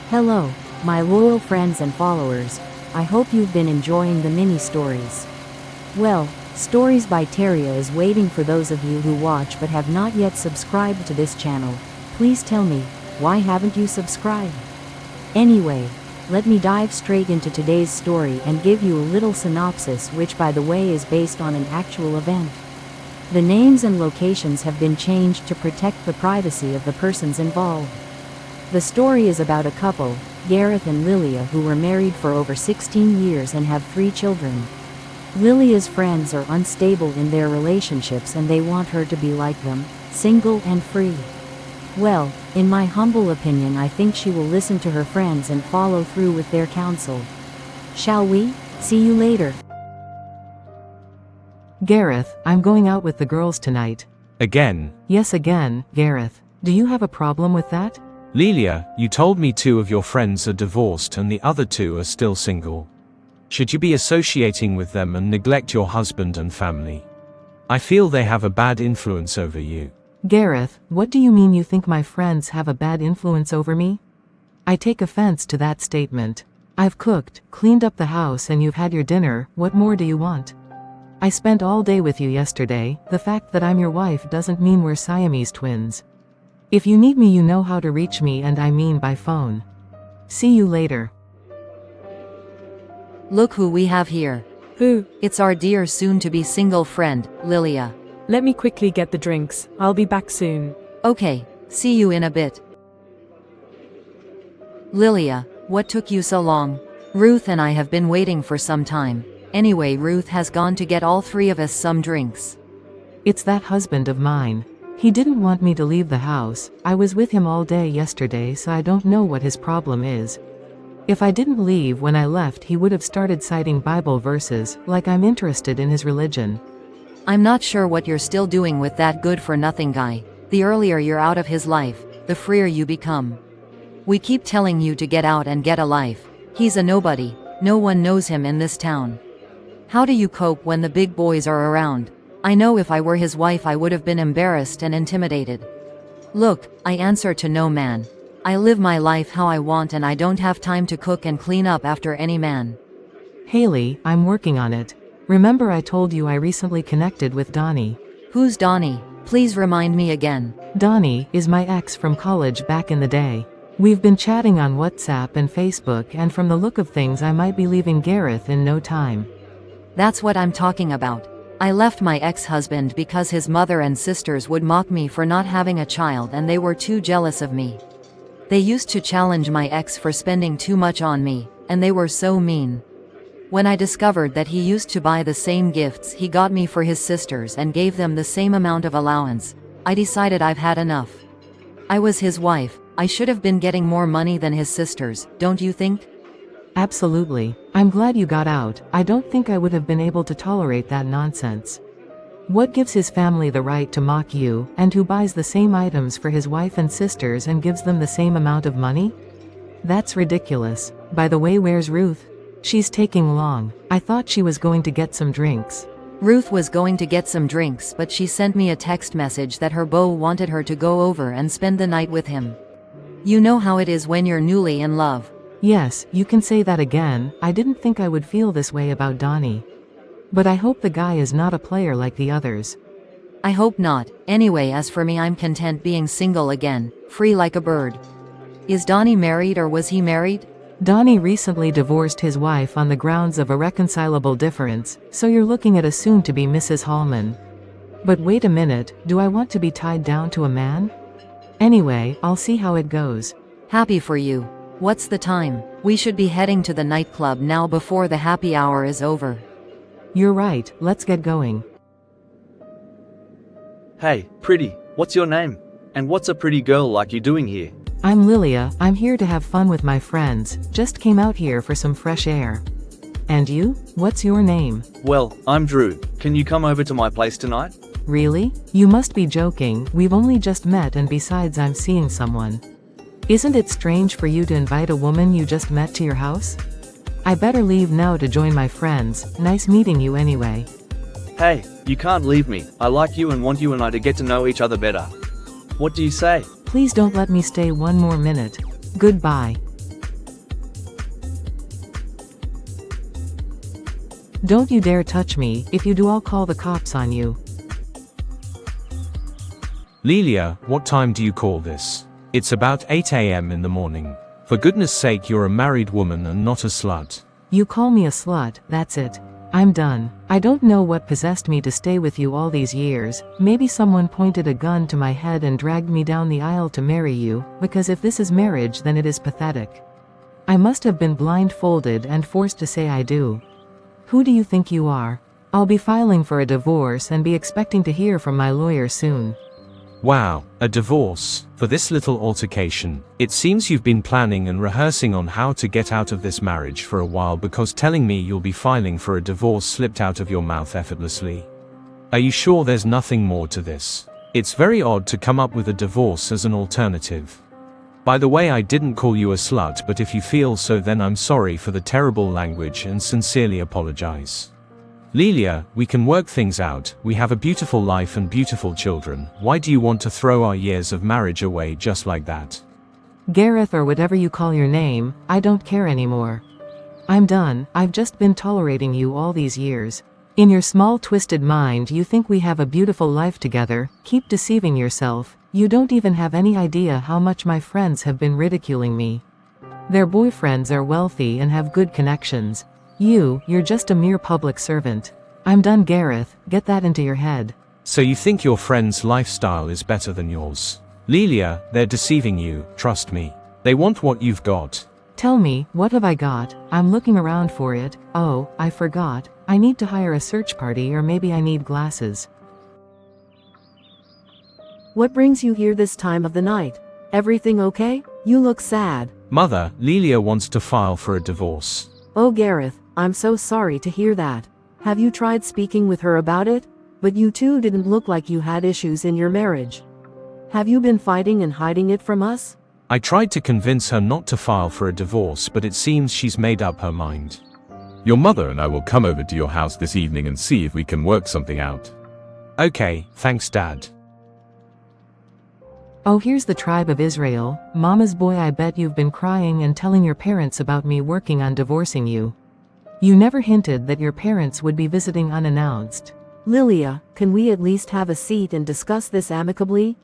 Hello, my loyal friends and followers. I hope you've been enjoying the mini stories. Well, Stories by Teria is waiting for those of you who watch but have not yet subscribed to this channel. Please tell me, why haven't you subscribed? Anyway, let me dive straight into today's story and give you a little synopsis, which by the way is based on an actual event. The names and locations have been changed to protect the privacy of the persons involved. The story is about a couple, Gareth and Lilia, who were married for over 16 years and have 3 children. Lilia's friends are unstable in their relationships and they want her to be like them, single and free. Well, in my humble opinion, I think she will listen to her friends and follow through with their counsel. Shall we? See you later. Gareth, I'm going out with the girls tonight. Again? Yes, again, Gareth. Do you have a problem with that? Lilia, you told me 2 of your friends are divorced and the other 2 are still single. Should you be associating with them and neglect your husband and family? I feel they have a bad influence over you. Gareth, what do you mean you think my friends have a bad influence over me? I take offense to that statement. I've cooked, cleaned up the house, and you've had your dinner. What more do you want? I spent all day with you yesterday. The fact that I'm your wife doesn't mean we're Siamese twins. If you need me, you know how to reach me, and I mean by phone. See you later. Look who we have here. Who? It's our dear soon-to-be single friend, Lilia. Let me quickly get the drinks. I'll be back soon. Okay, see you in a bit. Lilia, what took you so long? Ruth and I have been waiting for some time. Anyway, Ruth has gone to get all 3 of us some drinks. It's that husband of mine. He didn't want me to leave the house. I was with him all day yesterday, so I don't know what his problem is. If I didn't leave when I left, he would have started citing Bible verses, like I'm interested in his religion. I'm not sure what you're still doing with that good-for-nothing guy. The earlier you're out of his life, the freer you become. We keep telling you to get out and get a life. He's a nobody. No one knows him in this town. How do you cope when the big boys are around? I know if I were his wife I would have been embarrassed and intimidated. Look, I answer to no man. I live my life how I want and I don't have time to cook and clean up after any man. Haley, I'm working on it. Remember I told you I recently connected with Donnie? Who's Donnie? Please remind me again. Donnie is my ex from college back in the day. We've been chatting on WhatsApp and Facebook, and from the look of things I might be leaving Gareth in no time. That's what I'm talking about. I left my ex-husband because his mother and sisters would mock me for not having a child and they were too jealous of me. They used to challenge my ex for spending too much on me, and they were so mean. When I discovered that he used to buy the same gifts he got me for his sisters and gave them the same amount of allowance, I decided I've had enough. I was his wife, I should have been getting more money than his sisters, don't you think? Absolutely. I'm glad you got out. I don't think I would have been able to tolerate that nonsense. What gives his family the right to mock you, and who buys the same items for his wife and sisters and gives them the same amount of money? That's ridiculous. By the way, where's Ruth? She's taking long. I thought she was going to get some drinks. Ruth was going to get some drinks, but she sent me a text message that her beau wanted her to go over and spend the night with him. You know how it is when you're newly in love. Yes, you can say that again. I didn't think I would feel this way about Donnie. But I hope the guy is not a player like the others. I hope not. Anyway, as for me, I'm content being single again, free like a bird. Is Donnie married or was he married? Donnie recently divorced his wife on the grounds of irreconcilable difference, so you're looking at a soon-to-be Mrs. Hallman. But wait a minute, do I want to be tied down to a man? Anyway, I'll see how it goes. Happy for you. What's the time? We should be heading to the nightclub now before the happy hour is over. You're right, let's get going. Hey, pretty, what's your name? And what's a pretty girl like you doing here? I'm Lilia, I'm here to have fun with my friends, just came out here for some fresh air. And you? What's your name? Well, I'm Drew. Can you come over to my place tonight? Really? You must be joking, we've only just met and besides I'm seeing someone. Isn't it strange for you to invite a woman you just met to your house? I better leave now to join my friends. Nice meeting you anyway. Hey, you can't leave me. I like you and want you and I to get to know each other better. What do you say? Please don't let me stay one more minute. Goodbye. Don't you dare touch me, if you do I'll call the cops on you. Lilia, what time do you call this? It's about 8 a.m. in the morning. For goodness sake, you're a married woman and not a slut. You call me a slut, that's it. I'm done. I don't know what possessed me to stay with you all these years. Maybe someone pointed a gun to my head and dragged me down the aisle to marry you, because if this is marriage then it is pathetic. I must have been blindfolded and forced to say I do. Who do you think you are? I'll be filing for a divorce and be expecting to hear from my lawyer soon. Wow, a divorce, for this little altercation. It seems you've been planning and rehearsing on how to get out of this marriage for a while, because telling me you'll be filing for a divorce slipped out of your mouth effortlessly. Are you sure there's nothing more to this? It's very odd to come up with a divorce as an alternative. By the way, I didn't call you a slut, but if you feel so then I'm sorry for the terrible language and sincerely apologize. Lilia, we can work things out, we have a beautiful life and beautiful children. Why do you want to throw our years of marriage away just like that? Gareth, or whatever you call your name, I don't care anymore. I'm done. I've just been tolerating you all these years. In your small twisted mind you think we have a beautiful life together. Keep deceiving yourself. You don't even have any idea how much my friends have been ridiculing me. Their boyfriends are wealthy and have good connections. You're just a mere public servant. I'm done, Gareth, get that into your head. So you think your friend's lifestyle is better than yours? Lilia, they're deceiving you, trust me. They want what you've got. Tell me, what have I got? I'm looking around for it. Oh, I forgot. I need to hire a search party, or maybe I need glasses. What brings you here this time of the night? Everything okay? You look sad. Mother, Lilia wants to file for a divorce. Oh Gareth, I'm so sorry to hear that. Have you tried speaking with her about it? But you two didn't look like you had issues in your marriage. Have you been fighting and hiding it from us? I tried to convince her not to file for a divorce, but it seems she's made up her mind. Your mother and I will come over to your house this evening and see if we can work something out. Okay, thanks Dad. Oh, here's the tribe of Israel. Mama's boy, I bet you've been crying and telling your parents about me working on divorcing you. You never hinted that your parents would be visiting unannounced. Lilia, can we at least have a seat and discuss this amicably?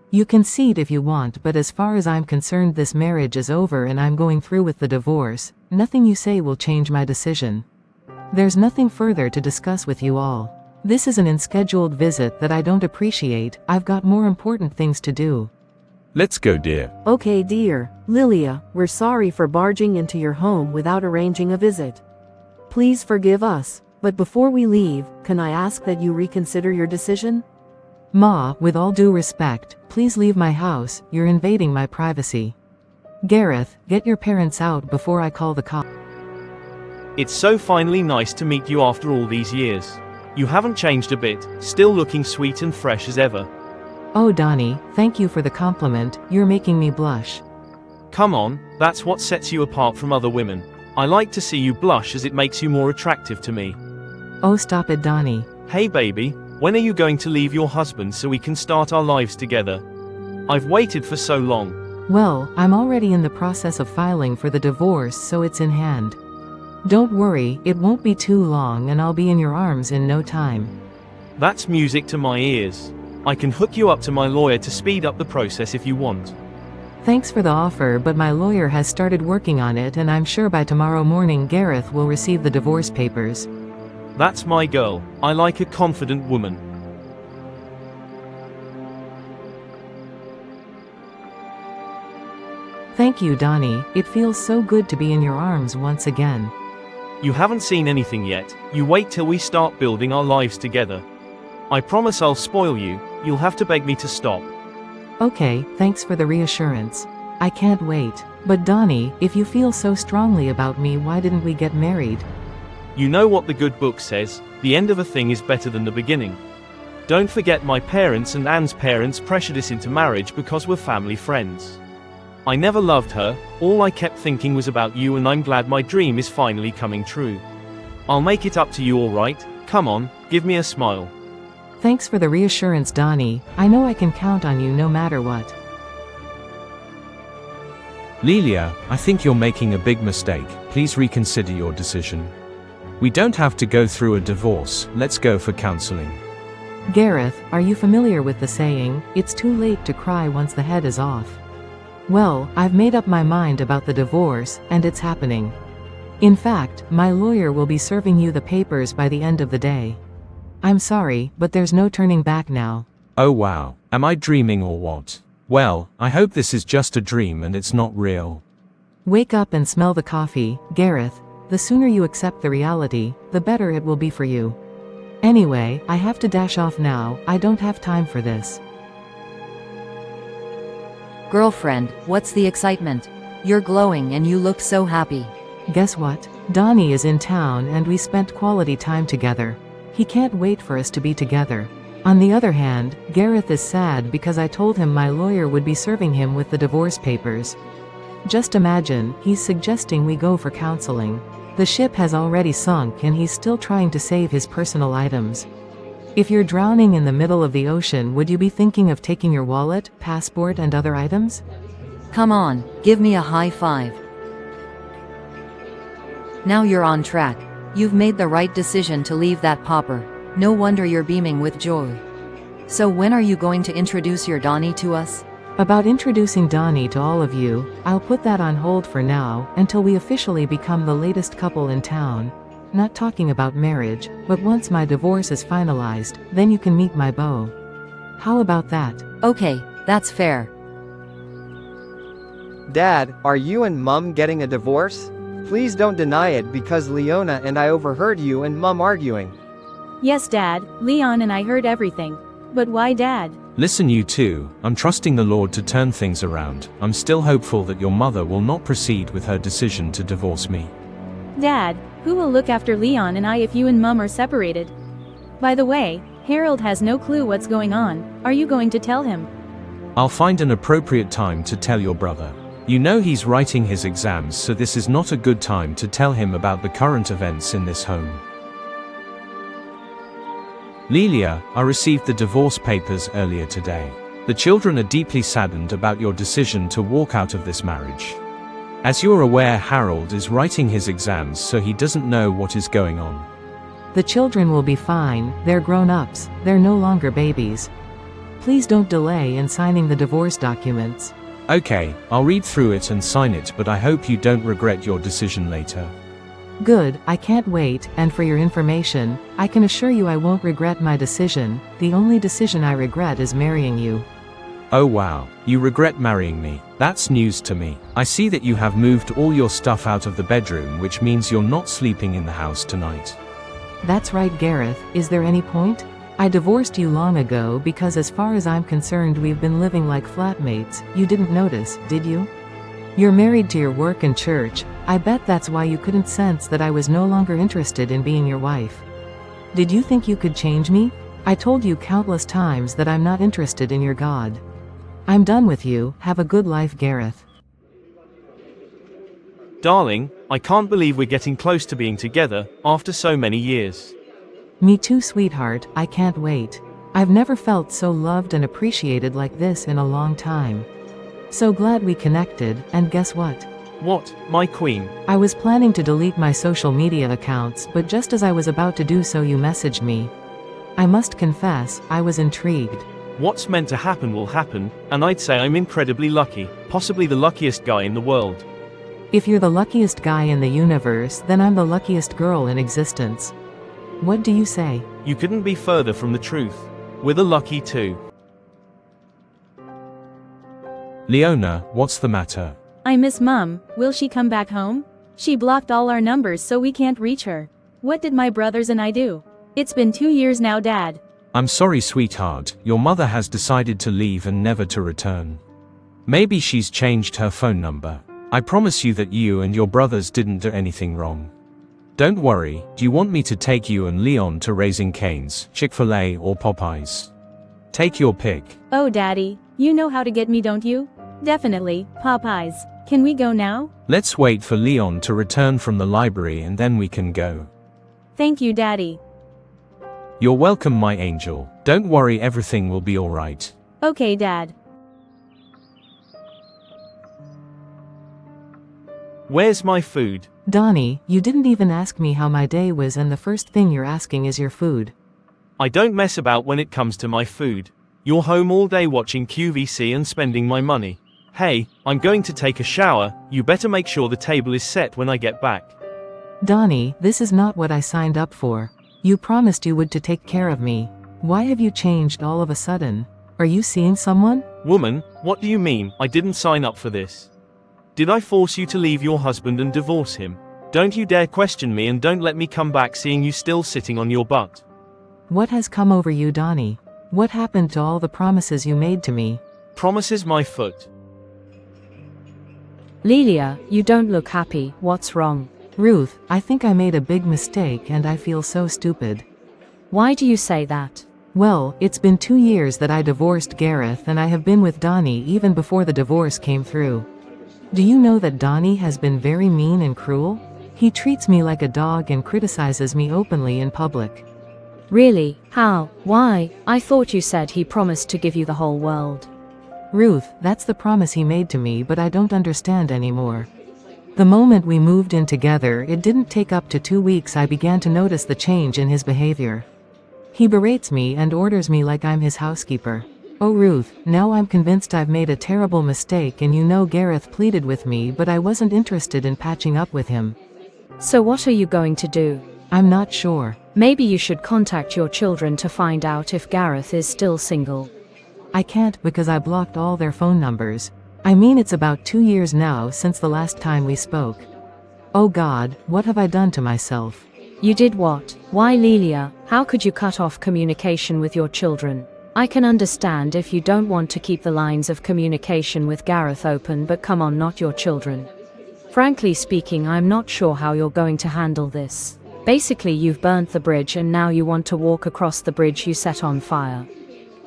You can seat if you want, but as far as I'm concerned this marriage is over and I'm going through with the divorce. Nothing you say will change my decision. There's nothing further to discuss with you all. This is an unscheduled visit that I don't appreciate. I've got more important things to do. Let's go, dear. Okay dear. Lilia, we're sorry for barging into your home without arranging a visit. Please forgive us, but before we leave, can I ask that you reconsider your decision? Ma, with all due respect, please leave my house, you're invading my privacy. Gareth, get your parents out before I call the cops. It's so finally nice to meet you after all these years. You haven't changed a bit, still looking sweet and fresh as ever. Oh Donnie, thank you for the compliment, you're making me blush. Come on, that's what sets you apart from other women. I like to see you blush as it makes you more attractive to me. Oh stop it Donnie. Hey baby, when are you going to leave your husband so we can start our lives together? I've waited for so long. Well, I'm already in the process of filing for the divorce, so it's in hand. Don't worry, it won't be too long and I'll be in your arms in no time. That's music to my ears. I can hook you up to my lawyer to speed up the process if you want. Thanks for the offer, but my lawyer has started working on it and I'm sure by tomorrow morning Gareth will receive the divorce papers. That's my girl. I like a confident woman. Thank you Donnie, it feels so good to be in your arms once again. You haven't seen anything yet, you wait till we start building our lives together. I promise I'll spoil you, you'll have to beg me to stop. Okay, thanks for the reassurance. I can't wait. But Donnie, if you feel so strongly about me, why didn't we get married? You know what the good book says, the end of a thing is better than the beginning. Don't forget my parents and Anne's parents pressured us into marriage because we're family friends. I never loved her, all I kept thinking was about you, and I'm glad my dream is finally coming true. I'll make it up to you, alright? Come on, give me a smile. Thanks for the reassurance Donnie, I know I can count on you no matter what. Lilia, I think you're making a big mistake, please reconsider your decision. We don't have to go through a divorce, let's go for counseling. Gareth, are you familiar with the saying, it's too late to cry once the head is off? Well, I've made up my mind about the divorce, and it's happening. In fact, my lawyer will be serving you the papers by the end of the day. I'm sorry, but there's no turning back now. Oh wow, am I dreaming or what? Well, I hope this is just a dream and it's not real. Wake up and smell the coffee, Gareth. The sooner you accept the reality, the better it will be for you. Anyway, I have to dash off now, I don't have time for this. Girlfriend, what's the excitement? You're glowing and you look so happy. Guess what? Donnie is in town and we spent quality time together. He can't wait for us to be together. On the other hand, Gareth is sad because I told him my lawyer would be serving him with the divorce papers. Just imagine, he's suggesting we go for counseling. The ship has already sunk and he's still trying to save his personal items. If you're drowning in the middle of the ocean, would you be thinking of taking your wallet, passport and other items? Come on, give me a high five. Now you're on track. You've made the right decision to leave that pauper. No wonder you're beaming with joy. So when are you going to introduce your Donnie to us? About introducing Donnie to all of you, I'll put that on hold for now, until we officially become the latest couple in town. Not talking about marriage, but once my divorce is finalized, then you can meet my beau. How about that? Okay, that's fair. Dad, are you and Mum getting a divorce? Please don't deny it because Leona and I overheard you and Mum arguing. Yes, Dad, Leon and I heard everything. But why, Dad? Listen, you two, I'm trusting the Lord to turn things around. I'm still hopeful that your mother will not proceed with her decision to divorce me. Dad, who will look after Leon and I if you and Mum are separated? By the way, Harold has no clue what's going on. Are you going to tell him? I'll find an appropriate time to tell your brother. You know he's writing his exams, so this is not a good time to tell him about the current events in this home. Lilia, I received the divorce papers earlier today. The children are deeply saddened about your decision to walk out of this marriage. As you're aware, Harold is writing his exams, so he doesn't know what is going on. The children will be fine, they're grown-ups, they're no longer babies. Please don't delay in signing the divorce documents. Okay, I'll read through it and sign it, but I hope you don't regret your decision later. Good, I can't wait, and for your information, I can assure you I won't regret my decision. The only decision I regret is marrying you. Oh wow, you regret marrying me. That's news to me. I see that you have moved all your stuff out of the bedroom, which means you're not sleeping in the house tonight. That's right, Gareth, is there any point? I divorced you long ago because as far as I'm concerned we've been living like flatmates. You didn't notice, did you? You're married to your work and church. I bet that's why you couldn't sense that I was no longer interested in being your wife. Did you think you could change me? I told you countless times that I'm not interested in your God. I'm done with you, have a good life, Gareth. Darling, I can't believe we're getting close to being together, after so many years. Me too, sweetheart, I can't wait. I've never felt so loved and appreciated like this in a long time. So glad we connected, and guess what? What, my queen? I was planning to delete my social media accounts, but just as I was about to do so you messaged me. I must confess, I was intrigued. What's meant to happen will happen, and I'd say I'm incredibly lucky, possibly the luckiest guy in the world. If you're the luckiest guy in the universe, then I'm the luckiest girl in existence. What do you say? You couldn't be further from the truth. We're the lucky two. Leona, what's the matter? I miss Mum. Will she come back home? She blocked all our numbers so we can't reach her. What did my brothers and I do? It's been 2 years now, Dad. I'm sorry, sweetheart, your mother has decided to leave and never to return. Maybe she's changed her phone number. I promise you that you and your brothers didn't do anything wrong. Don't worry, do you want me to take you and Leon to Raising Cane's, Chick-fil-A or Popeyes? Take your pick. Oh, Daddy, you know how to get me, don't you? Definitely, Popeyes. Can we go now? Let's wait for Leon to return from the library and then we can go. Thank you, Daddy. You're welcome, my angel. Don't worry, everything will be alright. Okay, Dad. Where's my food? Donnie, you didn't even ask me how my day was and the first thing you're asking is your food. I don't mess about when it comes to my food. You're home all day watching QVC and spending my money. Hey, I'm going to take a shower, you better make sure the table is set when I get back. Donnie, this is not what I signed up for. You promised you would to take care of me. Why have you changed all of a sudden? Are you seeing someone? Woman, what do you mean? I didn't sign up for this. Did I force you to leave your husband and divorce him? Don't you dare question me and don't let me come back seeing you still sitting on your butt. What has come over you, Donnie? What happened to all the promises you made to me? Promises my foot. Lilia, you don't look happy, what's wrong? Ruth, I think I made a big mistake and I feel so stupid. Why do you say that? Well, it's been 2 years that I divorced Gareth and I have been with Donnie even before the divorce came through. Do you know that Donnie has been very mean and cruel? He treats me like a dog and criticizes me openly in public. Really? How? Why? I thought you said he promised to give you the whole world. Ruth, that's the promise he made to me, but I don't understand anymore. The moment we moved in together, it didn't take up to 2 weeks I began to notice the change in his behavior. He berates me and orders me like I'm his housekeeper. Oh Ruth, now I'm convinced I've made a terrible mistake and you know Gareth pleaded with me but I wasn't interested in patching up with him. So what are you going to do? I'm not sure. Maybe you should contact your children to find out if Gareth is still single. I can't because I blocked all their phone numbers. I mean it's about 2 years now since the last time we spoke. Oh God, what have I done to myself? You did what? Why Lilia, how could you cut off communication with your children? I can understand if you don't want to keep the lines of communication with Gareth open, but come on, not your children. Frankly speaking, I'm not sure how you're going to handle this. Basically you've burnt the bridge and now you want to walk across the bridge you set on fire.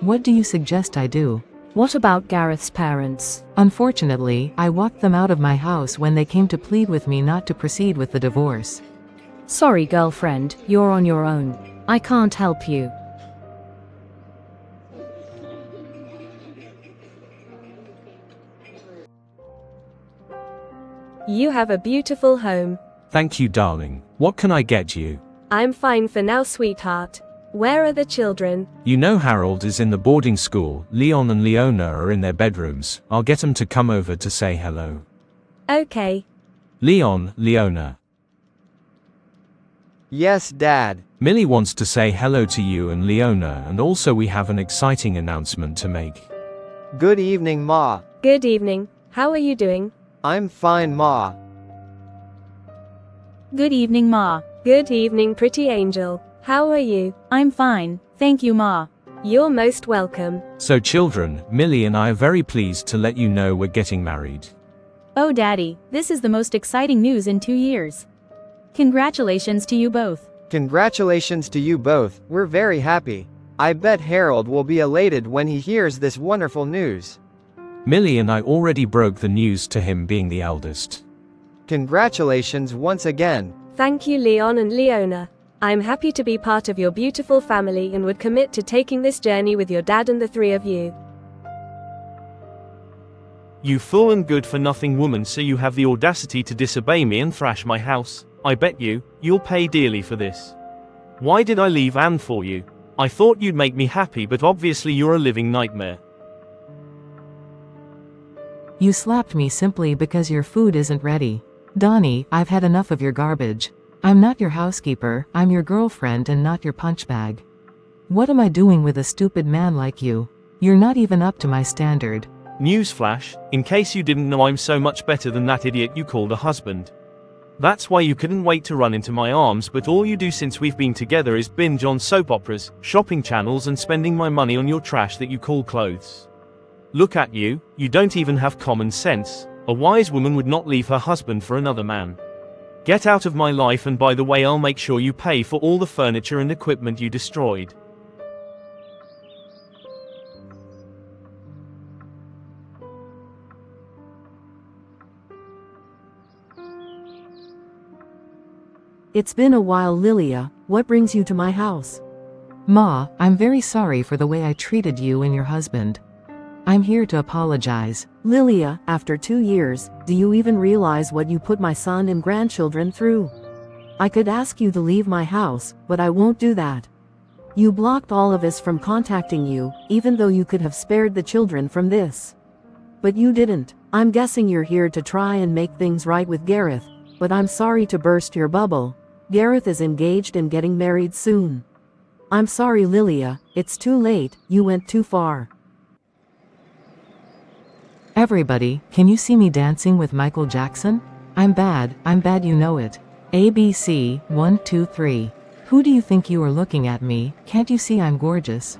What do you suggest I do? What about Gareth's parents? Unfortunately, I walked them out of my house when they came to plead with me not to proceed with the divorce. Sorry girlfriend, you're on your own. I can't help you. You have a beautiful home. Thank you, darling. What can I get you? I'm fine for now, sweetheart. Where are the children? You know Harold is in the boarding school, Leon and Leona are in their bedrooms. I'll get them to come over to say hello. Okay. Leon, Leona. Yes, Dad. Millie wants to say hello to you and Leona, and also we have an exciting announcement to make. Good evening, Ma. Good evening. How are you doing? I'm fine, Ma. Good evening, Ma. Good evening, pretty angel. How are you? I'm fine, thank you, Ma. You're most welcome. So children, Millie and I are very pleased to let you know we're getting married. Oh Daddy, this is the most exciting news in 2 years. Congratulations to you both. Congratulations to you both, we're very happy. I bet Harold will be elated when he hears this wonderful news. Millie and I already broke the news to him being the eldest. Congratulations once again. Thank you, Leon and Leona. I'm happy to be part of your beautiful family and would commit to taking this journey with your dad and the 3 of you. You fool and good-for-nothing woman, so you have the audacity to disobey me and thrash my house. I bet you'll pay dearly for this. Why did I leave Anne for you? I thought you'd make me happy, but obviously you're a living nightmare. You slapped me simply because your food isn't ready. Donnie, I've had enough of your garbage. I'm not your housekeeper, I'm your girlfriend and not your punch bag. What am I doing with a stupid man like you? You're not even up to my standard. Newsflash, in case you didn't know, I'm so much better than that idiot you called a husband. That's why you couldn't wait to run into my arms, but all you do since we've been together is binge on soap operas, shopping channels and spending my money on your trash that you call clothes. Look at you, you don't even have common sense. A wise woman would not leave her husband for another man. Get out of my life, and by the way, I'll make sure you pay for all the furniture and equipment you destroyed. It's been a while, Lilia. What brings you to my house? Ma, I'm very sorry for the way I treated you and your husband. I'm here to apologize. Lilia, after 2 years, do you even realize what you put my son and grandchildren through? I could ask you to leave my house, but I won't do that. You blocked all of us from contacting you, even though you could have spared the children from this. But you didn't. I'm guessing you're here to try and make things right with Gareth, but I'm sorry to burst your bubble. Gareth is engaged and getting married soon. I'm sorry, Lilia, it's too late, you went too far. Everybody, can you see me dancing with Michael Jackson? I'm bad, you know it. ABC, 1, 2, 3. Who do you think you are looking at me? Can't you see I'm gorgeous?